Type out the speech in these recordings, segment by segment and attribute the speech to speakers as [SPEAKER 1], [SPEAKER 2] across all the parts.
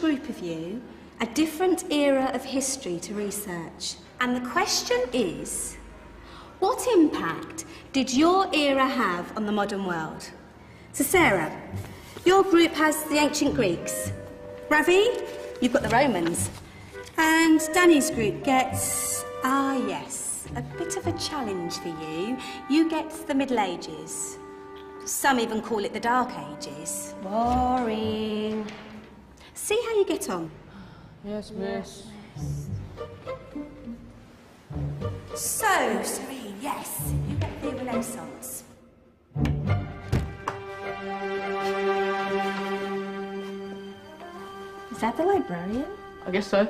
[SPEAKER 1] group of you a different era of history to research. And the question is, what impact did your era have on the modern world? So Sarah, your group has the ancient Greeks. Ravi, you've got the Romans. And Danny's group gets, yes, a bit of a challenge for you. You get the Middle Ages. Some even call it the Dark Ages.
[SPEAKER 2] Boring.
[SPEAKER 1] See how you get on.
[SPEAKER 3] Yes, miss.
[SPEAKER 1] So, Serene, yes, you get the Renaissance.
[SPEAKER 2] Is that the librarian?
[SPEAKER 3] I guess so.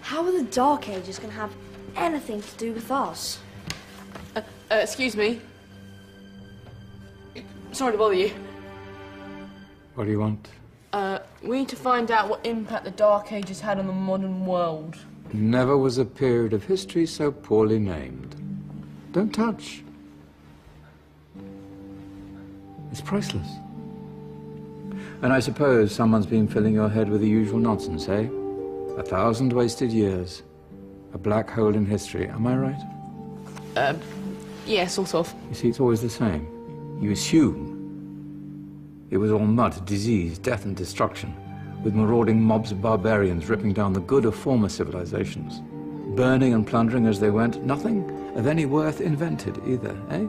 [SPEAKER 2] How are the Dark Ages going to have anything to do with us?
[SPEAKER 3] Excuse me. Sorry to bother you.
[SPEAKER 4] What do you want?
[SPEAKER 3] We need to find out what impact the Dark Ages had on the modern world.
[SPEAKER 4] Never was a period of history so poorly named. Don't touch. It's priceless. And I suppose someone's been filling your head with the usual nonsense, eh? 1,000 wasted years. A black hole in history, am I right?
[SPEAKER 3] Yeah, sort of.
[SPEAKER 4] You see, it's always the same. You assume it was all mud, disease, death and destruction, with marauding mobs of barbarians ripping down the good of former civilizations, burning and plundering as they went, nothing of any worth invented either, eh?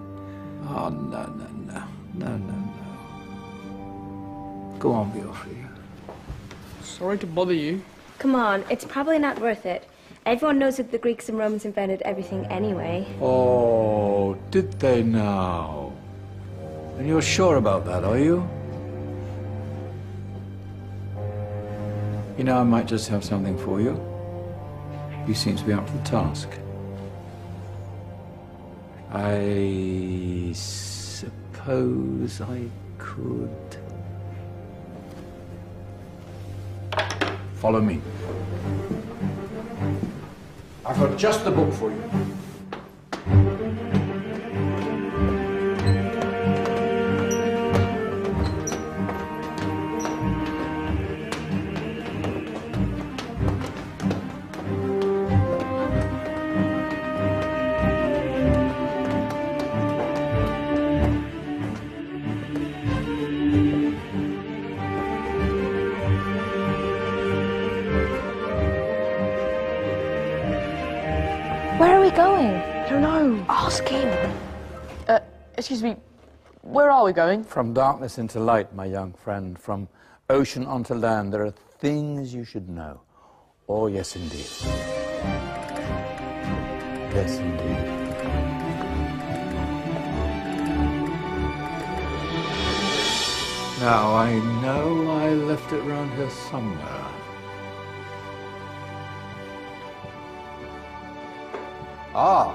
[SPEAKER 4] Oh, no. Go on, Beofrey.
[SPEAKER 3] Sorry to bother you.
[SPEAKER 2] Come on, it's probably not worth it. Everyone knows that the Greeks and Romans invented everything anyway.
[SPEAKER 4] Oh, did they now? And you're sure about that, are you? You know, I might just have something for you. You seem to be up to the task. I suppose I could... Follow me. I've got just the book for you.
[SPEAKER 2] Where are we going?
[SPEAKER 3] I don't know.
[SPEAKER 2] Ask him.
[SPEAKER 3] Excuse me. Where are we going?
[SPEAKER 4] From darkness into light, my young friend. From ocean onto land, there are things you should know. Oh, yes, indeed. Yes, indeed. Now, I know I left it round here somewhere. Ah,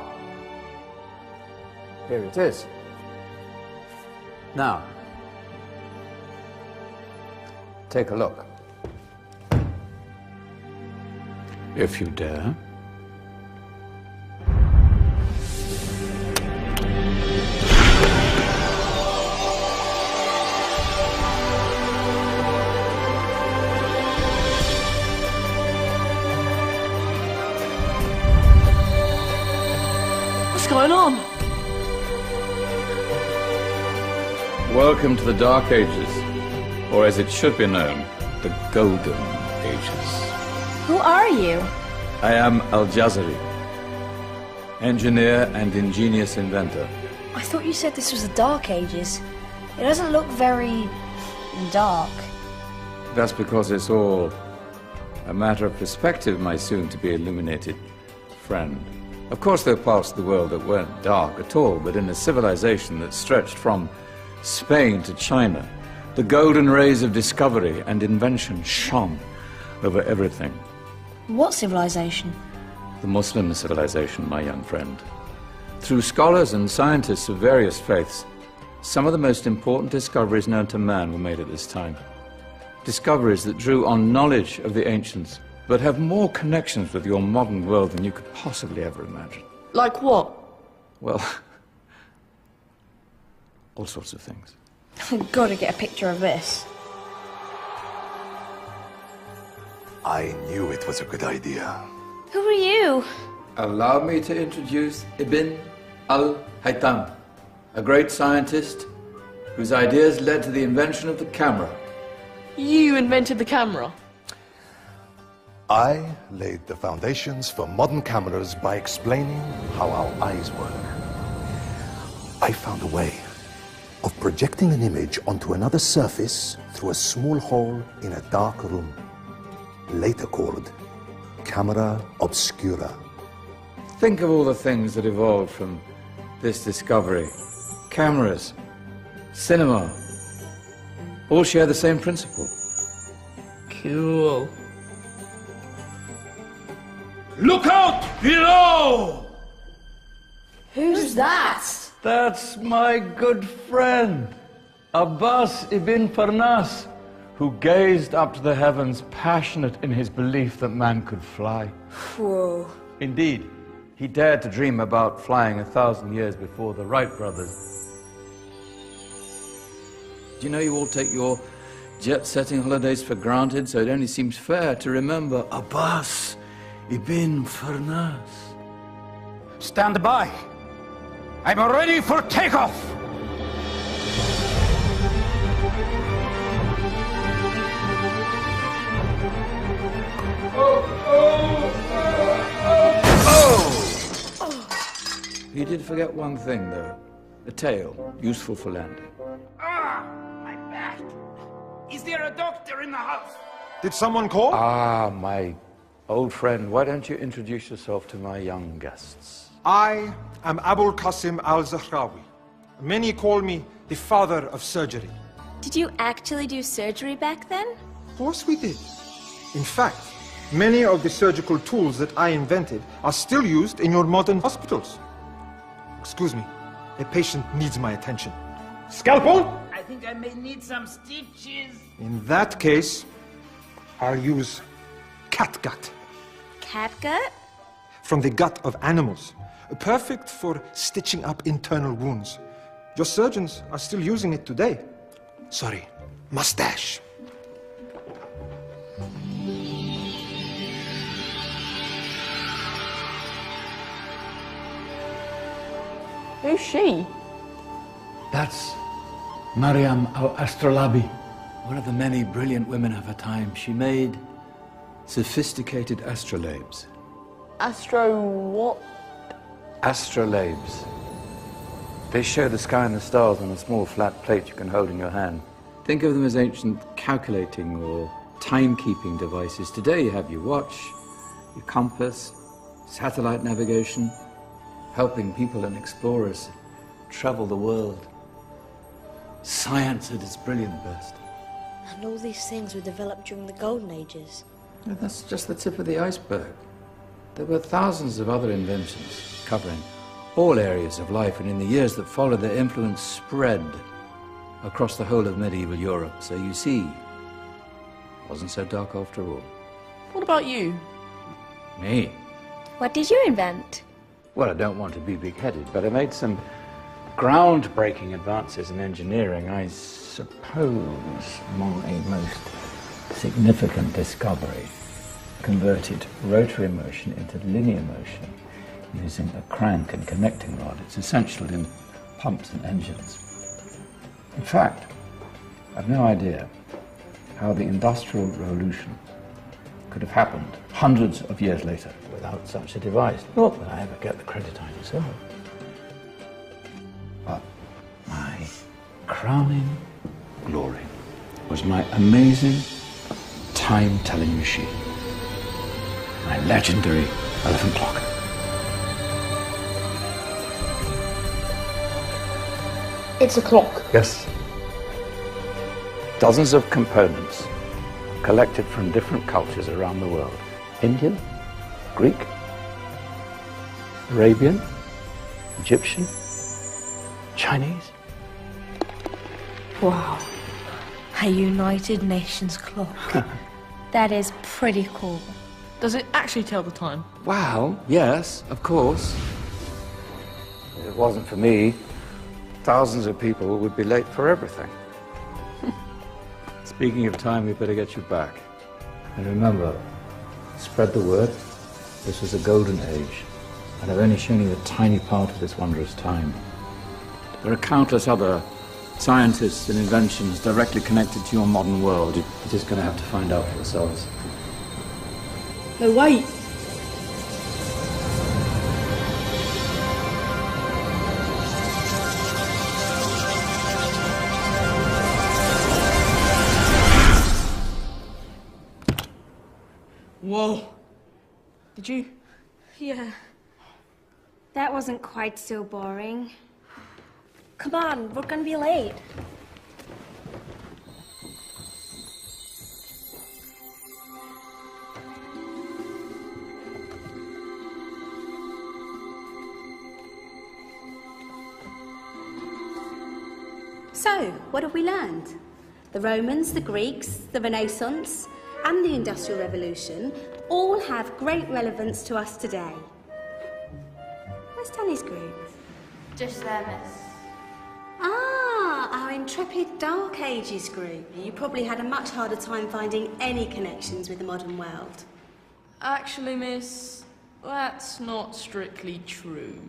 [SPEAKER 4] here it is. Now, take a look. If you dare.
[SPEAKER 3] What's going on?
[SPEAKER 4] Welcome to the Dark Ages, or as it should be known, the Golden Ages.
[SPEAKER 2] Who are you?
[SPEAKER 4] I am Al-Jazari, engineer and ingenious inventor.
[SPEAKER 2] I thought you said this was the Dark Ages. It doesn't look very... dark.
[SPEAKER 4] That's because it's all a matter of perspective, my soon-to-be illuminated friend. Of course, there are parts of the world that weren't dark at all, but in a civilization that stretched from Spain to China, the golden rays of discovery and invention shone over everything.
[SPEAKER 2] What civilization?
[SPEAKER 4] The Muslim civilization, my young friend. Through scholars and scientists of various faiths, some of the most important discoveries known to man were made at this time. Discoveries that drew on knowledge of the ancients, but have more connections with your modern world than you could possibly ever imagine.
[SPEAKER 3] Like what?
[SPEAKER 4] Well, all sorts of things.
[SPEAKER 2] I've got to get a picture of this.
[SPEAKER 5] I knew it was a good idea.
[SPEAKER 2] Who are you?
[SPEAKER 4] Allow me to introduce Ibn al-Haytham, a great scientist whose ideas led to the invention of the camera.
[SPEAKER 3] You invented the camera?
[SPEAKER 5] I laid the foundations for modern cameras by explaining how our eyes work. I found a way of projecting an image onto another surface through a small hole in a dark room, later called camera obscura.
[SPEAKER 4] Think of all the things that evolved from this discovery. Cameras, cinema, all share the same principle.
[SPEAKER 3] Cool.
[SPEAKER 6] Look out below!
[SPEAKER 3] Who's that?
[SPEAKER 6] That's my good friend, Abbas ibn Farnas, who gazed up to the heavens, passionate in his belief that man could fly.
[SPEAKER 1] Whoa.
[SPEAKER 4] Indeed, he dared to dream about flying 1,000 years before the Wright brothers. Do you know you all take your jet-setting holidays for granted, so it only seems fair to remember Abbas ibn Farnas.
[SPEAKER 6] Stand by. I'm ready for takeoff.
[SPEAKER 4] You did forget one thing, though. A tail, useful for landing.
[SPEAKER 6] My back. Is there a doctor in the house?
[SPEAKER 5] Did someone call?
[SPEAKER 4] Ah, my old friend, why don't you introduce yourself to my young guests?
[SPEAKER 7] I am Abul Qasim al-Zahrawi. Many call me the father of surgery.
[SPEAKER 2] Did you actually do surgery back then?
[SPEAKER 7] Of course we did. In fact, many of the surgical tools that I invented are still used in your modern hospitals. Excuse me, a patient needs my attention. Scalpel?
[SPEAKER 6] I think I may need some stitches.
[SPEAKER 7] In that case, I'll use catgut.
[SPEAKER 2] Catgut?
[SPEAKER 7] From the gut of animals. Perfect for stitching up internal wounds. Your surgeons are still using it today. Sorry, mustache.
[SPEAKER 3] Who's she?
[SPEAKER 6] That's Maryam al-Astrolabi.
[SPEAKER 4] One of the many brilliant women of her time. She made sophisticated astrolabes.
[SPEAKER 3] Astro what?
[SPEAKER 4] Astrolabes. They show the sky and the stars on a small flat plate you can hold in your hand. Think of them as ancient calculating or timekeeping devices. Today you have your watch, your compass, satellite navigation, helping people and explorers travel the world. Science at its brilliant best.
[SPEAKER 8] And all these things were developed during the Golden Ages.
[SPEAKER 4] And that's just the tip of the iceberg. There were thousands of other inventions covering all areas of life, and in the years that followed, their influence spread across the whole of medieval Europe. So you see, it wasn't so dark after all.
[SPEAKER 3] What about you?
[SPEAKER 4] Me?
[SPEAKER 2] What did you invent?
[SPEAKER 4] Well, I don't want to be big-headed, but I made some groundbreaking advances in engineering. I suppose my most significant discovery converted rotary motion into linear motion using a crank and connecting rod. It's essential in pumps and engines. In fact, I've no idea how the Industrial Revolution could have happened hundreds of years later without such a device. Not that I ever get the credit I deserve. But my crowning glory was my amazing time-telling machine. My legendary elephant clock.
[SPEAKER 3] It's a clock.
[SPEAKER 4] Yes. Dozens of components collected from different cultures around the world. Indian, Greek, Arabian, Egyptian, Chinese.
[SPEAKER 8] Wow. A United Nations clock.
[SPEAKER 2] That is pretty cool.
[SPEAKER 3] Does it actually tell the time?
[SPEAKER 4] Wow, yes, of course. If it wasn't for me, thousands of people would be late for everything. Speaking of time, we better get you back. And remember, Spread the word. This was a golden age, and I've only shown you a tiny part of this wondrous time. There are countless other scientists and inventions directly connected to your modern world. You're just going to have to find out for yourselves.
[SPEAKER 3] No, wait! Whoa. Did you?
[SPEAKER 2] Yeah. That wasn't quite so boring. Come on, we're gonna be late.
[SPEAKER 1] So, what have we learned? The Romans, the Greeks, the Renaissance, and the Industrial Revolution all have great relevance to us today. Where's Danny's group?
[SPEAKER 2] Just there, miss.
[SPEAKER 1] Ah, our intrepid Dark Ages group. You probably had a much harder time finding any connections with the modern world.
[SPEAKER 3] Actually, miss, that's not strictly true.